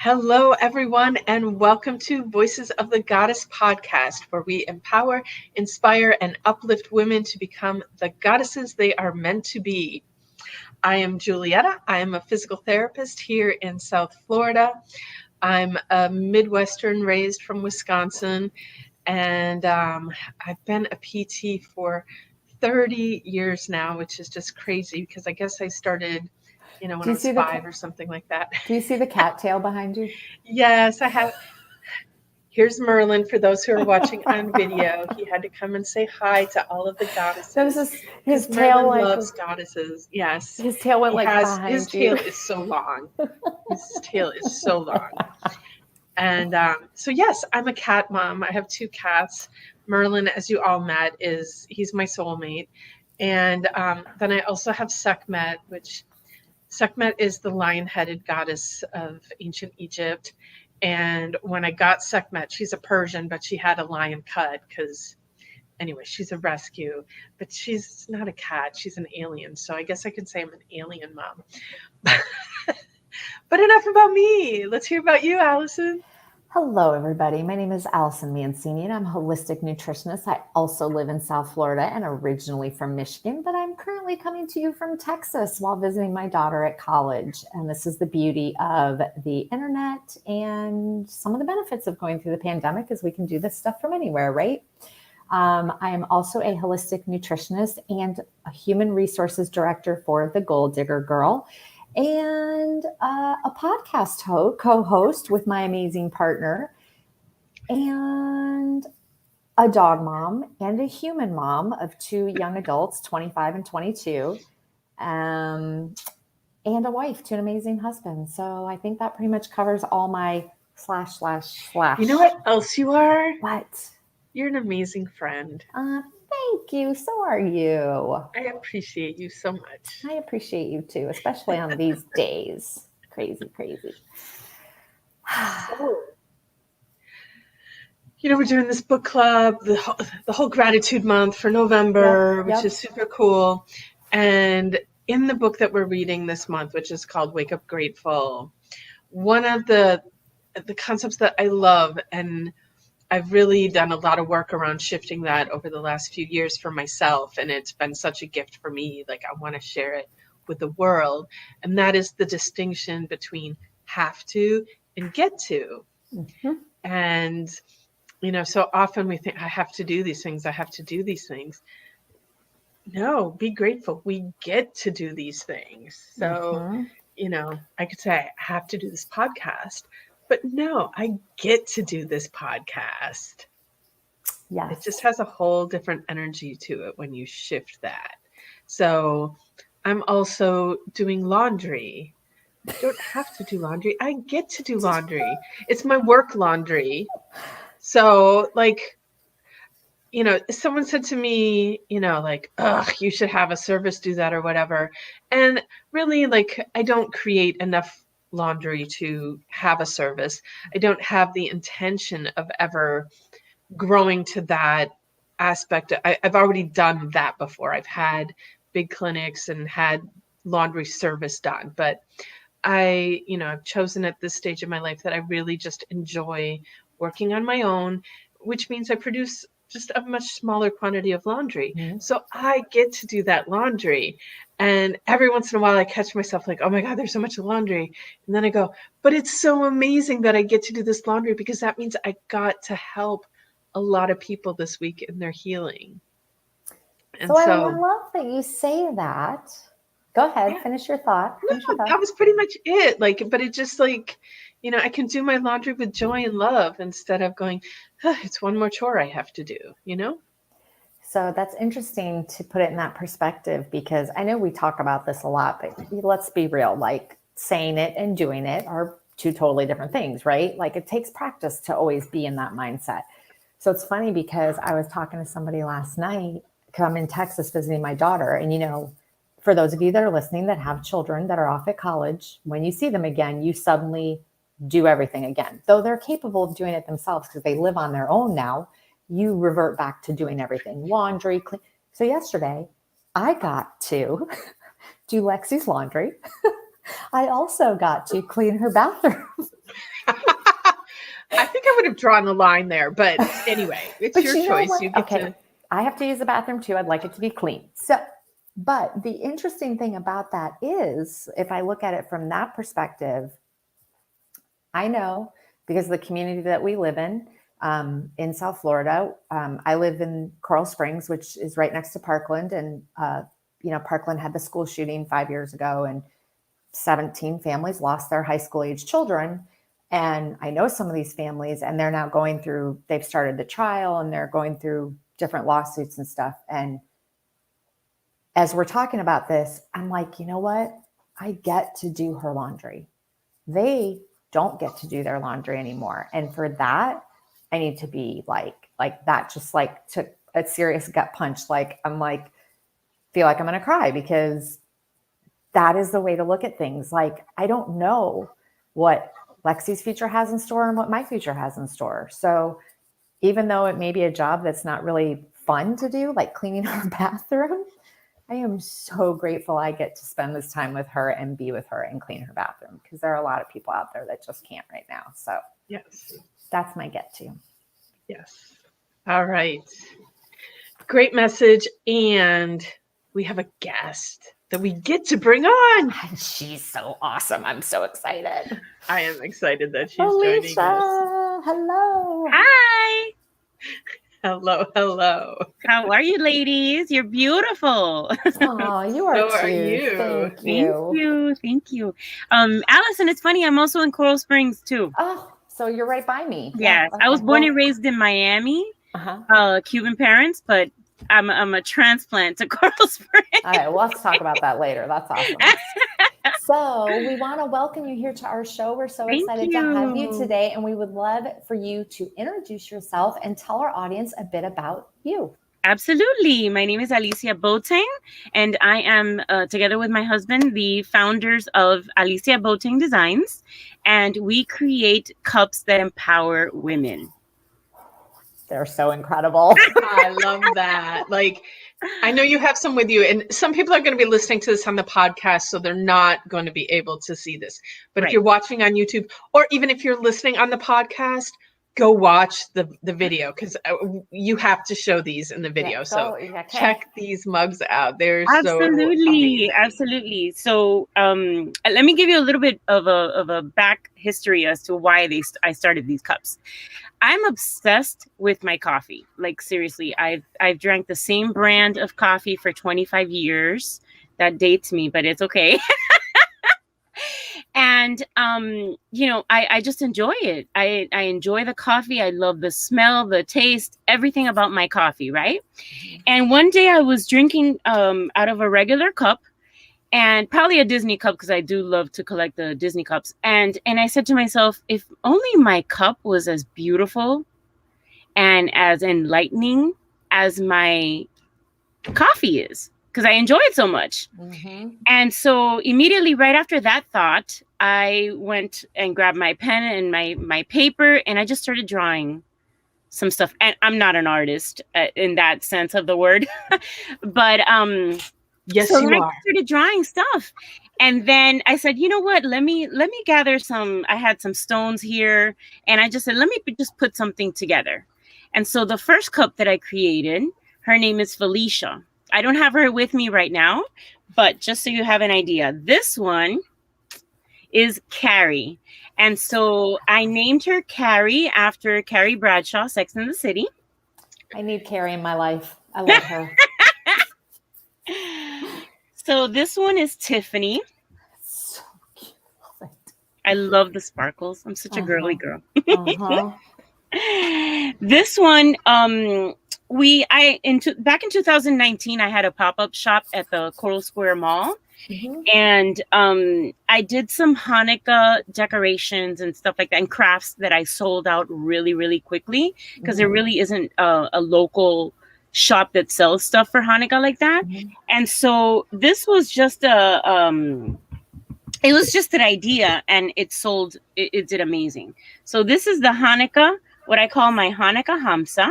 Hello, everyone, and welcome to Voices of the Goddess podcast, where we empower, inspire, and uplift women to become the goddesses they are meant to be. I am Julietta. I am a physical therapist here in South Florida. I'm a Midwestern raised from Wisconsin, and I've been a PT for 30 years now, which is just crazy because I guess I started when I was 5 or something like that. Do you see the cattail behind you? Yes, I have. Here's Merlin for those who are watching on video. He had to come and say hi to all of the goddesses. His tail Merlin loves goddesses. Yes. His tail went behind his you. tail is so long. His tail is so long. And so yes, I'm a cat mom. I have 2 cats. Merlin, as you all met, he's my soulmate. And then I also have Sekhmet, which Sekhmet is the lion-headed goddess of ancient Egypt. And when I got Sekhmet, she's a Persian, but she had a lion cut because, anyway, she's a rescue. But she's not a cat. She's an alien. So I guess I could say I'm an alien mom. But enough about me. Let's hear about you, Allison. Hello, everybody. My name is Allison Mancini, and I'm a holistic nutritionist. I also live in South Florida and originally from Michigan, but I'm currently coming to you from Texas while visiting my daughter at college. And this is the beauty of the internet and some of the benefits of going through the pandemic is we can do this stuff from anywhere, right? I am also a holistic nutritionist and a human resources director for the Gold Digger Girl, and a podcast co-host with my amazing partner, and a dog mom and a human mom of 2 young adults, 25 and 22, and a wife to an amazing husband. So I think that pretty much covers all my ///. You know what else you are? What? You're an amazing friend. Thank you. So are you. I appreciate you so much. I appreciate you too, especially on these days. Crazy. So, we're doing this book club, the whole gratitude month for November, which is super cool. And in the book that we're reading this month, which is called Wake Up Grateful, one of the concepts that I love, and I've really done a lot of work around shifting that over the last few years for myself. And it's been such a gift for me. Like, I want to share it with the world. And that is the distinction between have to and get to. Mm-hmm. And, so often we think, I have to do these things. I have to do these things. No, be grateful. We get to do these things. So, I could say, I have to do this podcast. But no, I get to do this podcast. Yes. It just has a whole different energy to it when you shift that. So I'm also doing laundry. I don't have to do laundry. I get to do laundry. It's my work laundry. So, someone said to me, ugh, you should have a service do that or whatever. And really, I don't create enough laundry to have a service. I don't have the intention of ever growing to that aspect. I've already done that before. I've had big clinics and had laundry service done, but I've chosen at this stage of my life that I really just enjoy working on my own, which means I produce just a much smaller quantity of laundry. Mm-hmm. So I get to do that laundry. And every once in a while I catch myself like, oh my God, there's so much laundry. And then I go, but it's so amazing that I get to do this laundry because that means I got to help a lot of people this week in their healing. And so I love that you say that. Go ahead, finish your thought. That was pretty much it. But it just I can do my laundry with joy and love instead of going, it's one more chore I have to do, So that's interesting to put it in that perspective, because I know we talk about this a lot, but let's be real, saying it and doing it are 2 totally different things, right? It takes practice to always be in that mindset. So it's funny because I was talking to somebody last night, because I'm in Texas visiting my daughter. And, for those of you that are listening that have children that are off at college, when you see them again, you suddenly do everything again. Though they're capable of doing it themselves because they live on their own now, you revert back to doing everything, laundry, clean. So yesterday, I got to do Lexi's laundry. I also got to clean her bathroom. I think I would have drawn the line there, but anyway, it's But your you know choice. what? You get Okay, to. I have to use the bathroom too. I'd like it to be clean. So, but the interesting thing about that is, if I look at it from that perspective, I know because of the community that we live in South Florida. I live in Coral Springs, which is right next to Parkland, and Parkland had the school shooting 5 years ago, and 17 families lost their high school age children. And I know some of these families, and they're now they've started the trial, and they're going through different lawsuits and stuff. And as we're talking about this, I'm like, you know what? I get to do her laundry. They don't get to do their laundry anymore. And for that, I need to be like that, just like took a serious gut punch. Like, I'm like, feel like I'm going to cry, because that is the way to look at things. Like, I don't know what Lexi's future has in store and what my future has in store. So even though it may be a job that's not really fun to do, like cleaning our bathroom, I am so grateful I get to spend this time with her and be with her and clean her bathroom, because there are a lot of people out there that just can't right now. So Yes. that's my get to. Yes. All right. Great message. And we have a guest that we get to bring on. And she's so awesome. I'm so excited. I am excited that she's Alicia, joining us. hello. Hi. Hello, hello. How are you, ladies? You're beautiful. Oh, you are So too. are you. Thank you. Thank you. Allison, it's funny. I'm also in Coral Springs too. Oh, so you're right by me. Yes, okay. I was born and raised in Miami. Cuban parents, but I'm a transplant to Coral Springs. All right, well, let's talk about that later. That's awesome. So we want to welcome you here to our show. We're so excited to have you today, and we would love for you to introduce yourself and tell our audience a bit about you. Absolutely. My name is Alicia Boateng, and I am, together with my husband, the founders of Alicia Boateng Designs, and we create cups that empower women. They're so incredible. I love that. Like, I know you have some with you, and some people are going to be listening to this on the podcast, so they're not going to be able to see this. But if you're watching on YouTube, or even if you're listening on the podcast, go watch the video, because you have to show these in the video. Check these mugs out. They're absolutely. So let me give you a little bit of a back history as to why I started these cups. I'm obsessed with my coffee. Like, seriously, I've drank the same brand of coffee for 25 years. That dates me, but it's okay. And, I just enjoy it. I enjoy the coffee. I love the smell, the taste, everything about my coffee, right? And one day I was drinking out of a regular cup, and probably a Disney cup, because I do love to collect the Disney cups. And I said to myself, if only my cup was as beautiful and as enlightening as my coffee is, because I enjoy it so much. Mm-hmm. And so immediately right after that thought, I went and grabbed my pen and my paper, and I just started drawing some stuff. And I'm not an artist in that sense of the word, but yes, so you are. I started drawing stuff. And then I said, you know what, let me gather I had some stones here, and I just said, let me just put something together. And so the first cup that I created, her name is Felicia. I don't have her with me right now, but just so you have an idea, this one is Carrie. And so I named her Carrie after Carrie Bradshaw, Sex and the City. I need Carrie in my life. I love her. So this one is Tiffany. So cute. Love it. I love the sparkles. I'm such a girly girl. This one, back in 2019, I had a pop-up shop at the Coral Square Mall. Mm-hmm. And I did some Hanukkah decorations and stuff like that, and crafts that I sold out really, really quickly, because there really isn't a local shop that sells stuff for Hanukkah like that. Mm-hmm. And so this was just an idea, and it sold. It did amazing. So this is the Hanukkah, what I call my Hanukkah Hamsa.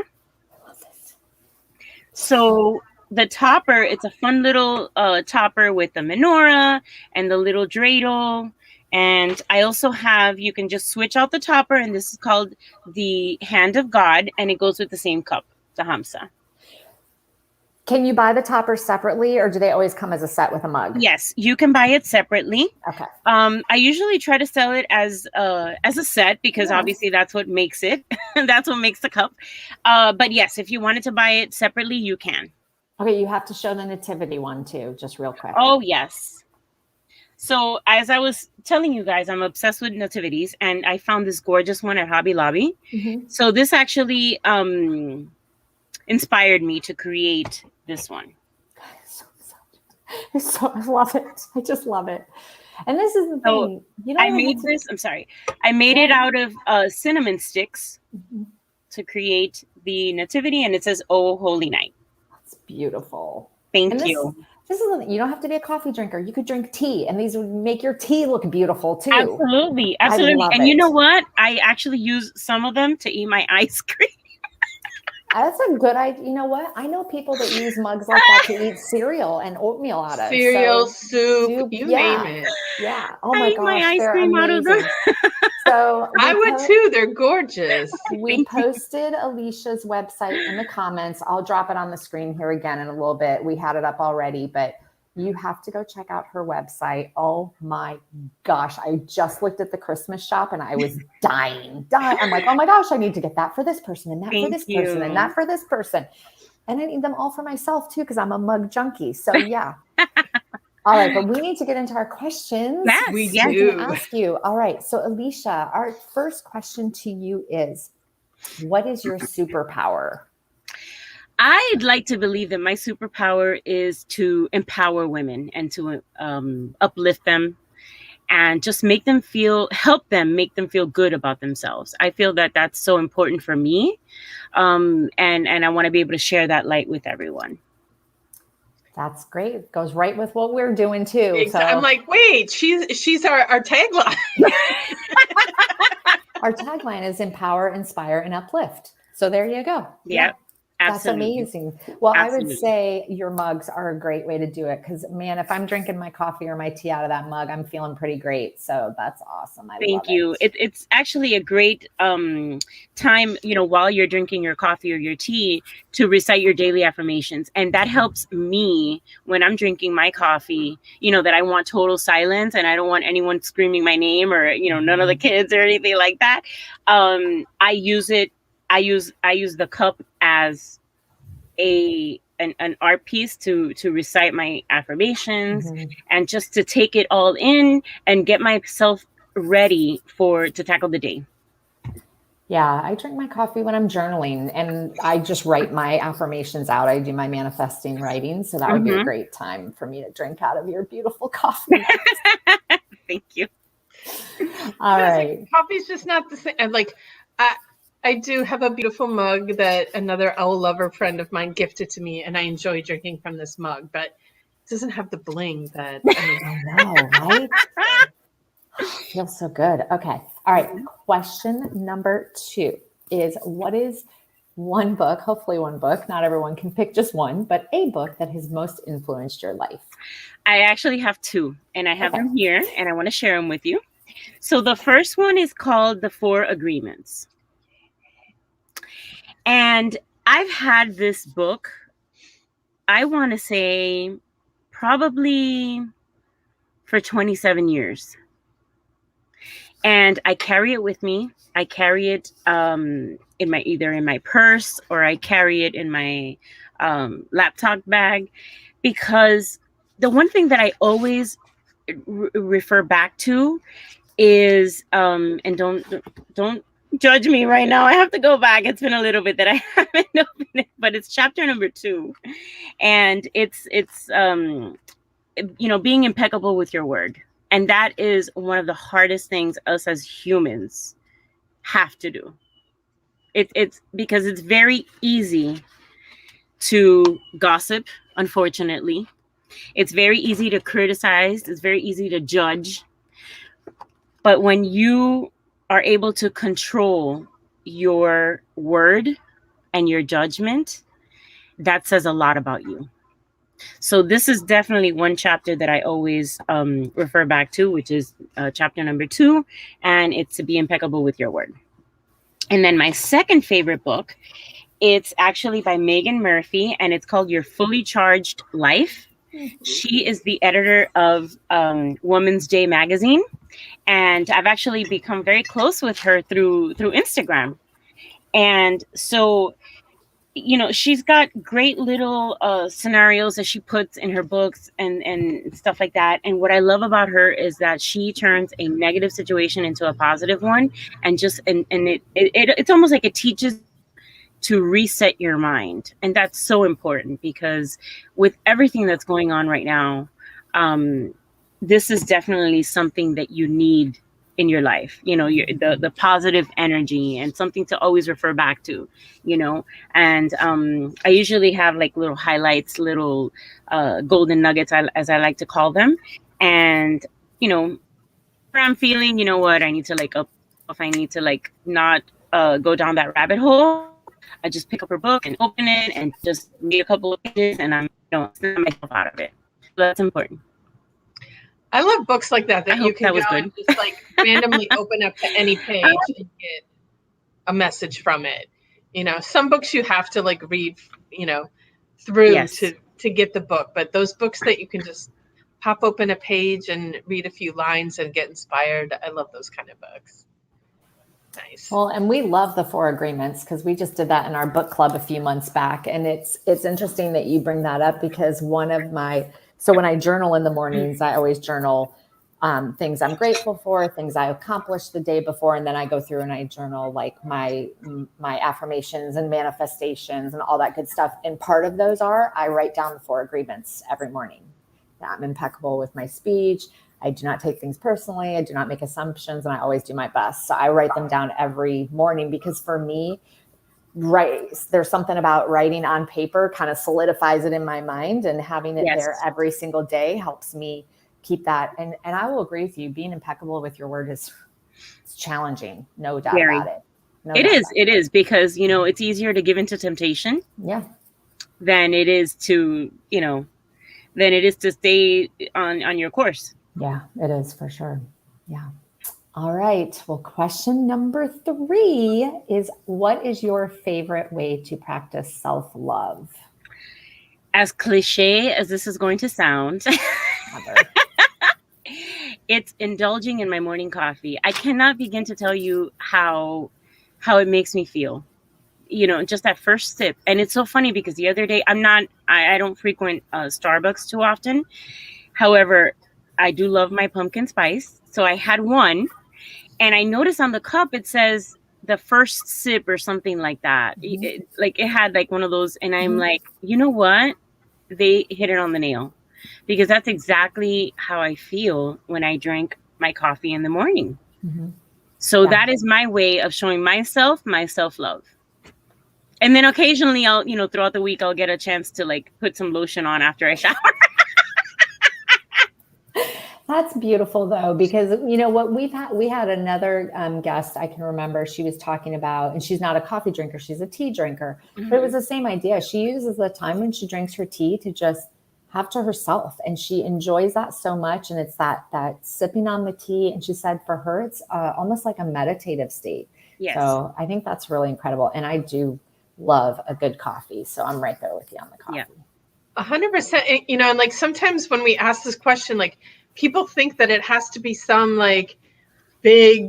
So the topper, it's a fun little topper with the menorah and the little dreidel. And I also have, you can just switch out the topper, and this is called the Hand of God, and it goes with the same cup, the Hamsa. Can you buy the toppers separately, or do they always come as a set with a mug? Yes, you can buy it separately. Okay. I usually try to sell it as a set, because obviously that's what makes it. That's what makes the cup. But yes, if you wanted to buy it separately, you can. Okay, you have to show the nativity one too, just real quick. Oh, yes. So as I was telling you guys, I'm obsessed with nativities, and I found this gorgeous one at Hobby Lobby. Mm-hmm. So this actually inspired me to create this one. I love it. I just love it. And this is the thing. I made this. I'm sorry. I made it out of cinnamon sticks to create the nativity, and it says, "Oh, Holy Night." That's beautiful. Thank you. This is, you don't have to be a coffee drinker. You could drink tea, and these would make your tea look beautiful too. Absolutely. And you know what? I actually use some of them to eat my ice cream. That's a good idea. You know what? I know people that use mugs like that to eat cereal and oatmeal out of. Cereal, soup, you name it. Yeah. Oh my gosh, my ice they're cream amazing. Out of them. So I would too. They're gorgeous. We posted Alicia's website in the comments. I'll drop it on the screen here again in a little bit. We had it up already, but you have to go check out her website. Oh my gosh. I just looked at the Christmas shop and I was dying. I'm like, oh my gosh, I need to get that for this person and that for this person and that for this person. And I need them all for myself too, because I'm a mug junkie. So yeah. All right, but we need to get into our questions. Yes, we do. do. Ask you. All right. So Alicia, our first question to you is, what is your superpower? I'd like to believe that my superpower is to empower women and to uplift them and just help them make them feel good about themselves. I feel that that's so important for me. And I want to be able to share that light with everyone. That's great. It goes right with what we're doing too. Exactly. So I'm like, wait, she's our tagline. Our tagline is empower, inspire, and uplift. So there you go. Yeah. That's amazing. Well, I would say your mugs are a great way to do it, because man, if I'm drinking my coffee or my tea out of that mug, I'm feeling pretty great. So that's awesome. Thank you. It's actually a great time, while you're drinking your coffee or your tea, to recite your daily affirmations. And that helps me when I'm drinking my coffee, that I want total silence and I don't want anyone screaming my name or, none of the kids or anything like that. I use the cup as an art piece to recite my affirmations and just to take it all in and get myself ready to tackle the day. Yeah, I drink my coffee when I'm journaling, and I just write my affirmations out. I do my manifesting writing, so that would be a great time for me to drink out of your beautiful coffee. Thank you. All right. Coffee's just not the same. I do have a beautiful mug that another owl lover friend of mine gifted to me, and I enjoy drinking from this mug, but it doesn't have the bling that I know, right? Feels so good. Okay. All right. Question number 2 is, what is one book, hopefully one book, not everyone can pick just one, but a book that has most influenced your life? I actually have 2, and I have them here, and I want to share them with you. So the first one is called The 4 Agreements. And I've had this book, I want to say, probably for 27 years. And I carry it with me. I carry it either in my purse, or I carry it in my laptop bag, because the one thing that I always refer back to is, and don't judge me right now, I have to go back. It's been a little bit that I haven't opened it, but it's chapter number 2, and it's being impeccable with your word. And that is one of the hardest things us as humans have to do. It's because it's very easy to gossip, unfortunately. It's very easy to criticize. It's very easy to judge. But when you are able to control your word and your judgment, that says a lot about you. So this is definitely one chapter that I always refer back to, which is chapter number 2, and it's to be impeccable with your word. And then my second favorite book, it's actually by Megan Murphy, and it's called Your Fully Charged Life. She is the editor of Woman's Day magazine, and I've actually become very close with her through Instagram. And so, she's got great little scenarios that she puts in her books and stuff like that. And what I love about her is that she turns a negative situation into a positive one, and it's almost like it teaches to reset your mind. And that's so important, because with everything that's going on right now, this is definitely something that you need in your life, the positive energy, and something to always refer back to, and I usually have like little highlights, little golden nuggets, as I like to call them. And where I'm feeling, I need to like up, if I need to like not go down that rabbit hole, I just pick up her book and open it and just read a couple of pages, and I'm snap myself out of it. So that's important. I love books like that you can go and just like randomly open up to any page and get a message from it. Some books you have to like read, through Yes. to get the book, but those books that you can just pop open a page and read a few lines and get inspired. I love those kind of books. Nice. Well, and we love the 4 agreements, because we just did that in our book club a few months back. And it's interesting that you bring that up, because so when I journal in the mornings, I always journal things I'm grateful for, things I accomplished the day before. And then I go through and I journal like my affirmations and manifestations and all that good stuff. And part of those I write down the 4 agreements every morning. I'm impeccable with my speech. I do not take things personally. I do not make assumptions, and I always do my best. So I write them down every morning, because for me, there's something about writing on paper kind of solidifies it in my mind, and having it there every single day helps me keep that. And I will agree with you. Being impeccable with your word is challenging. No doubt about it. It is because, it's easier to give into temptation. Yeah. Than it is to, stay on your course. Yeah, it is for sure. Yeah. All right. Well, question number 3 is, what is your favorite way to practice self-love? As cliche as this is going to sound, it's indulging in my morning coffee. I cannot begin to tell you how it makes me feel. Just that first sip. And it's so funny, because the other day I don't frequent Starbucks too often. However, I do love my pumpkin spice. So I had one, and I noticed on the cup, it says the first sip or something like that. Mm-hmm. It had like one of those. And I'm like, you know what? They hit it on the nail, because that's exactly how I feel when I drink my coffee in the morning. Mm-hmm. So that is my way of showing myself my self-love. And then occasionally I'll, throughout the week, I'll get a chance to like put some lotion on after I shower. That's beautiful, though, because what we had another guest, I can remember, she was talking about, and she's not a coffee drinker, she's a tea drinker, but it was the same idea. She uses the time when she drinks her tea to just have to herself, and she enjoys that so much. And it's that sipping on the tea. And she said for her, it's almost like a meditative state. Yes. So I think that's really incredible. And I do love a good coffee. So I'm right there with you on the coffee. Yeah. 100%. And like sometimes when we ask this question, like, people think that it has to be some like big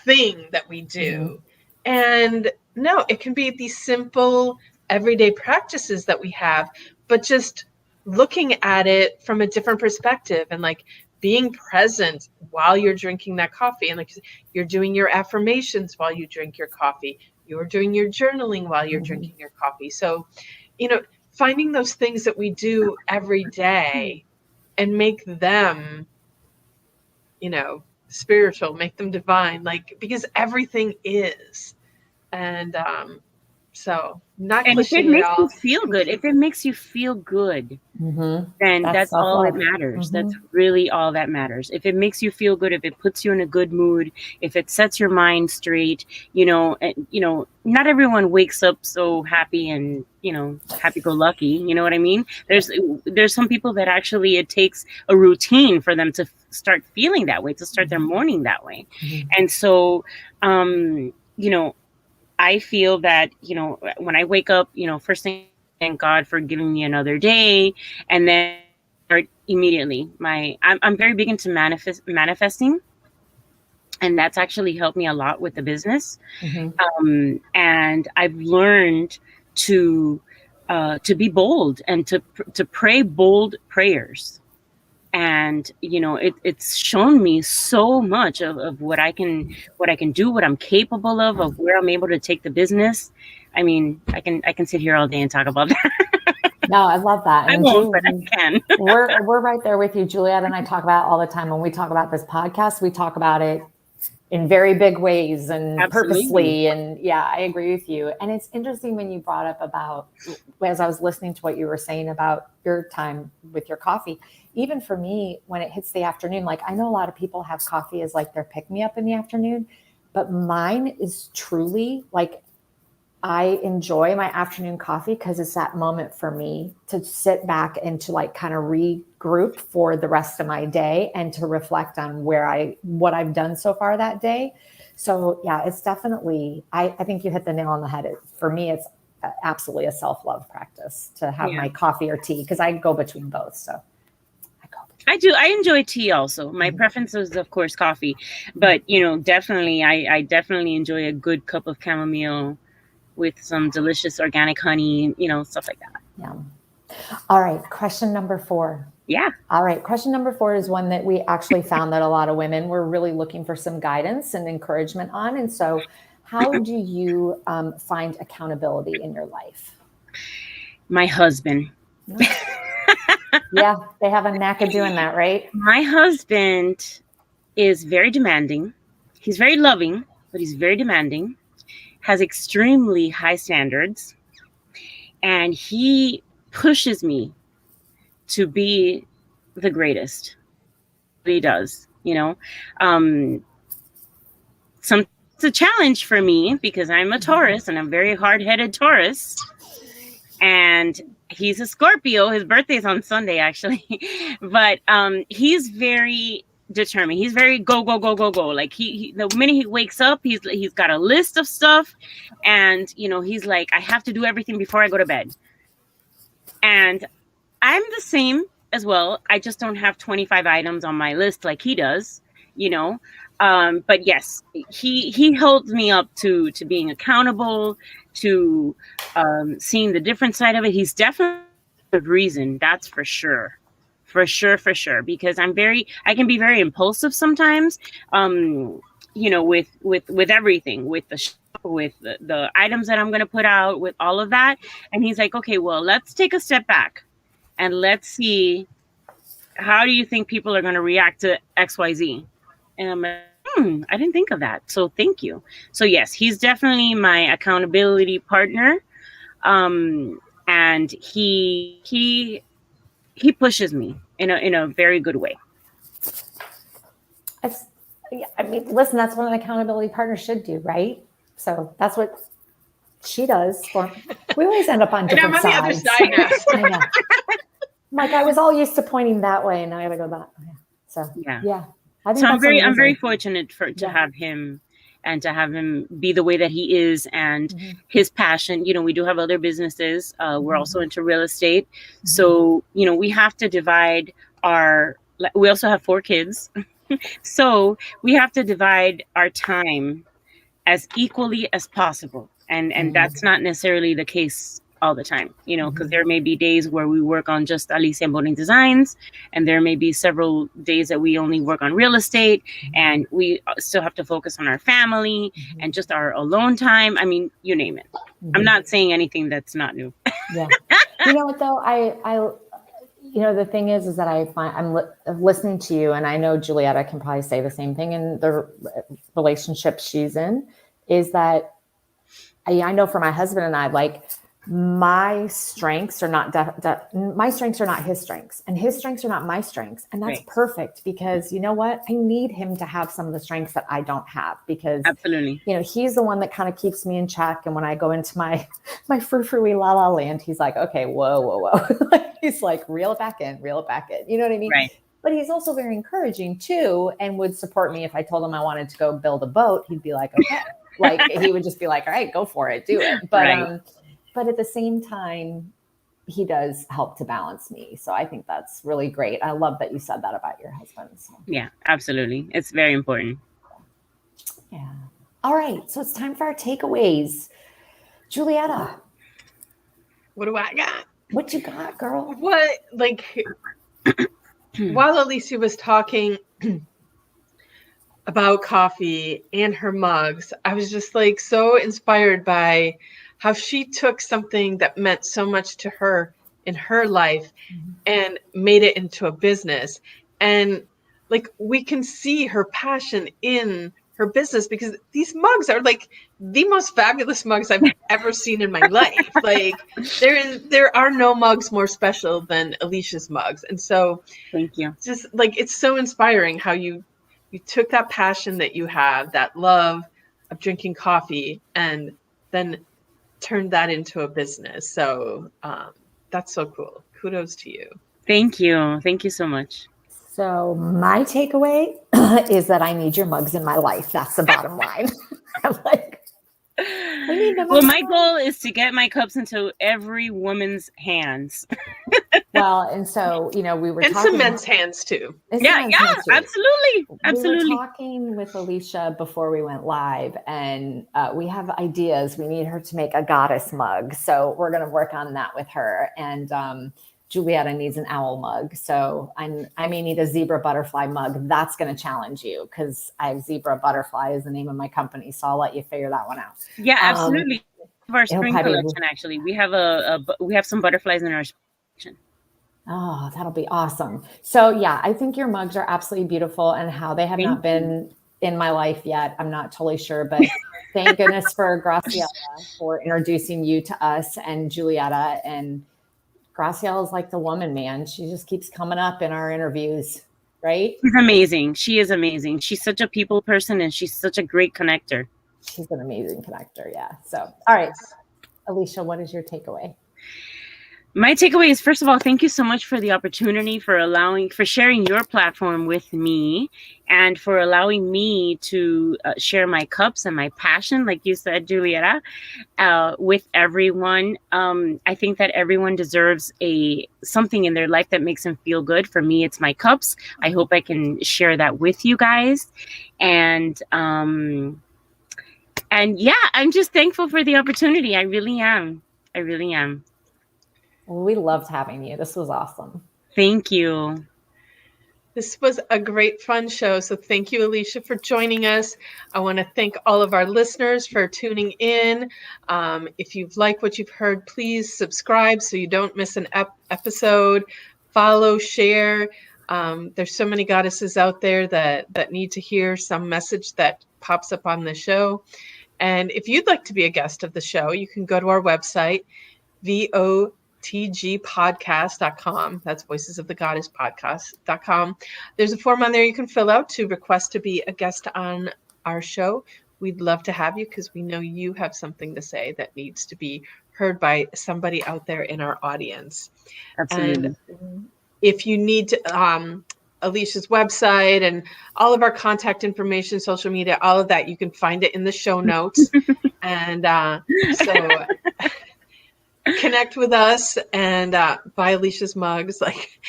thing that we do. Mm-hmm. And no, it can be these simple everyday practices that we have, but just looking at it from a different perspective, and like being present while you're drinking that coffee. And like you're doing your affirmations while you drink your coffee, you're doing your journaling while you're drinking your coffee. So, finding those things that we do every day and make them, spiritual, make them divine, like, because everything is. And So not And if cliche it at makes you all. feel good, if it makes you feel good, then that's all that self-love. matters. That's really all that matters. If it makes you feel good, if it puts you in a good mood, if it sets your mind straight, not everyone wakes up so happy and, happy-go-lucky. You know what I mean? There's some people that actually it takes a routine for them to start feeling that way, to start their morning that way. And so, I feel that, when I wake up, first thing, thank God for giving me another day. And then start immediately. I'm very big into manifesting. And that's actually helped me a lot with the business. And I've learned to be bold and to pray bold prayers. And it's shown me so much of what I can do, what I'm capable of where I'm able to take the business. I mean, I can sit here all day and talk about that. No, I love that. I won't, but I can. we're right there with you. Juliet and I talk about it all the time. When we talk about this podcast, we talk about it in very big ways and purposely. And yeah, I agree with you. And it's interesting when you brought up about, as I was listening to what you were saying about your time with your coffee, even for me, when it hits the afternoon, like I know a lot of people have coffee as like their pick-me-up in the afternoon, but mine is truly like, I enjoy my afternoon coffee because it's that moment for me to sit back and to like kind of regroup for the rest of my day and to reflect on what I've done so far that day. So yeah, it's definitely, I think you hit the nail on the head. For me, it's absolutely a self-love practice to have my coffee or tea because I go between both. So I do. I enjoy tea also. My preference is, of course, coffee. But, definitely, I definitely enjoy a good cup of chamomile with some delicious organic honey, stuff like that. Yeah. All right. Question number 4. Yeah. All right. Question number 4 is one that we actually found that a lot of women were really looking for some guidance and encouragement on. And so how do you find accountability in your life? My husband. Yeah. They have a knack of doing that, right? My husband is very demanding. He's very loving, but he's very demanding. Has extremely high standards, and he pushes me to be the greatest. He does, it's a challenge for me because I'm a Taurus and I'm very hard-headed Taurus, and he's a Scorpio. His birthday's on Sunday, actually, but he's very determined. He's very go. Like he the minute he wakes up, he's got a list of stuff, and he's like, I have to do everything before I go to bed. And I'm the same as well. I just don't have 25 items on my list like he does, but yes, he holds me up to being accountable, to seeing the different side of it. He's definitely a reason, that's for sure. For sure. Because I can be very impulsive sometimes, with everything, with the shop, with the items that I'm going to put out, with all of that. And he's like, okay, well, let's take a step back and let's see, how do you think people are going to react to XYZ? And I'm like, I didn't think of that. So thank you. So yes, he's definitely my accountability partner. And he pushes me in a very good way. Listen, that's what an accountability partner should do, right? So that's what she does. We always end up on different sides. I'm on the other side now. I know. Like I was all used to pointing that way, and now I gotta go that way. So yeah. I think so I'm very fortunate to have him, and to have him be the way that he is, and his passion. We do have other businesses. We're also into real estate. So, we have to divide we also have 4 kids. So we have to divide our time as equally as possible. And that's not necessarily the case all the time, because there may be days where we work on just Alicia and Boateng designs, and there may be several days that we only work on real estate, and we still have to focus on our family and just our alone time. I mean, you name it. I'm not saying anything that's not new. Yeah. You know what though? I the thing is that I find I'm listening to you, and I know Julietta can probably say the same thing in the relationship she's in, is that I know for my husband and I, like, my strengths are not my strengths are not his strengths, and his strengths are not my strengths. And that's perfect, because you know what? I need him to have some of the strengths that I don't have, because Absolutely. you know, he's the one that kind of keeps me in check. And when I go into my frou-frou-y la la land, he's like, okay, whoa. He's like, reel it back in. You know what I mean? Right. But he's also very encouraging too, and would support me if I told him I wanted to go build a boat. He'd be like, okay. Like, he would just be like, all right, go for it, do it. But but at the same time, he does help to balance me. So I think that's really great. I love that you said that about your husband. So. Yeah, absolutely. It's very important. Yeah. All right. So it's time for our takeaways. Julietta. What do I got? What you got, girl? What, like, while Alicia was talking about coffee and her mugs, I was just like so inspired by how she took something that meant so much to her in her life and made it into a business. And like, we can see her passion in her business, because these mugs are like the most fabulous mugs I've ever seen in my life. Like, there are no mugs more special than Alicia's mugs. And so thank you. Just like, it's so inspiring how you took that passion that you have, that love of drinking coffee, and then turned that into a business. So that's so cool. Kudos to you. Thank you. Thank you so much. So my takeaway is that I need your mugs in my life. That's the bottom line. I'm like, we need them. Well, my goal is to get my cups into every woman's hands. Well, and so, you know, we were and talking, some men's hands too. Yeah, absolutely. We were talking with Alicia before we went live, and we have ideas. We need her to make a goddess mug. So we're going to work on that with her. And Julietta needs an owl mug. So I may need a zebra butterfly mug. That's going to challenge you, because I have Zebra Butterfly is the name of my company. So I'll let you figure that one out. Yeah, absolutely. Our spring collection, actually, we have some butterflies in our collection. Oh, that'll be awesome. So yeah, I think your mugs are absolutely beautiful, and how they have not been in my life yet, I'm not totally sure, but thank goodness for Graciela for introducing you to us and Julietta. And Graciela is like the woman, man. She just keeps coming up in our interviews, right? She's amazing. She is amazing. She's such a people person, and she's such a great connector. She's an amazing connector. Yeah. So, all right, Alicia, what is your takeaway? My takeaway is, first of all, thank you so much for the opportunity, for sharing your platform with me, and for allowing me to share my cups and my passion, like you said, Julietta, with everyone. I think that everyone deserves something in their life that makes them feel good. For me, it's my cups. I hope I can share that with you guys. And yeah, I'm just thankful for the opportunity. I really am. Well, we loved having you. This was awesome. Thank you. This was a great, fun show. So thank you, Alicia, for joining us. I want to thank all of our listeners for tuning in. If you've liked what you've heard, please subscribe so you don't miss an episode. Follow, share. There's so many goddesses out there that need to hear some message that pops up on the show. And if you'd like to be a guest of the show, you can go to our website, VOTGpodcast.com. That's Voices of the Goddess Podcast.com. There's a form on there you can fill out to request to be a guest on our show. We'd love to have you, because we know you have something to say that needs to be heard by somebody out there in our audience. Absolutely. And if you need to, Alicia's website and all of our contact information, social media, all of that, you can find it in the show notes. And so connect with us and buy Alicia's mugs. Like,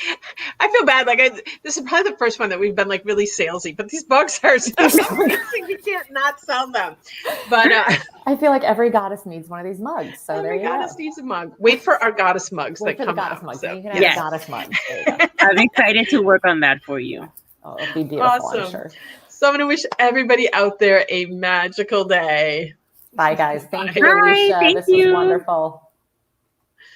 I feel bad. Like, this is probably the first one that we've been like really salesy, but these mugs are so amazing. We can't not sell them. But I feel like every goddess needs one of these mugs. So there you go. Every goddess needs a mug. Wait for our goddess mugs that come out. Mugs. So. You can have a goddess mug. There you go. I'm excited to work on that for you. Oh, it'll be beautiful, awesome. I'm sure. So I'm going to wish everybody out there a magical day. Bye, guys. Thank you, Alicia. Thank this you. was wonderful.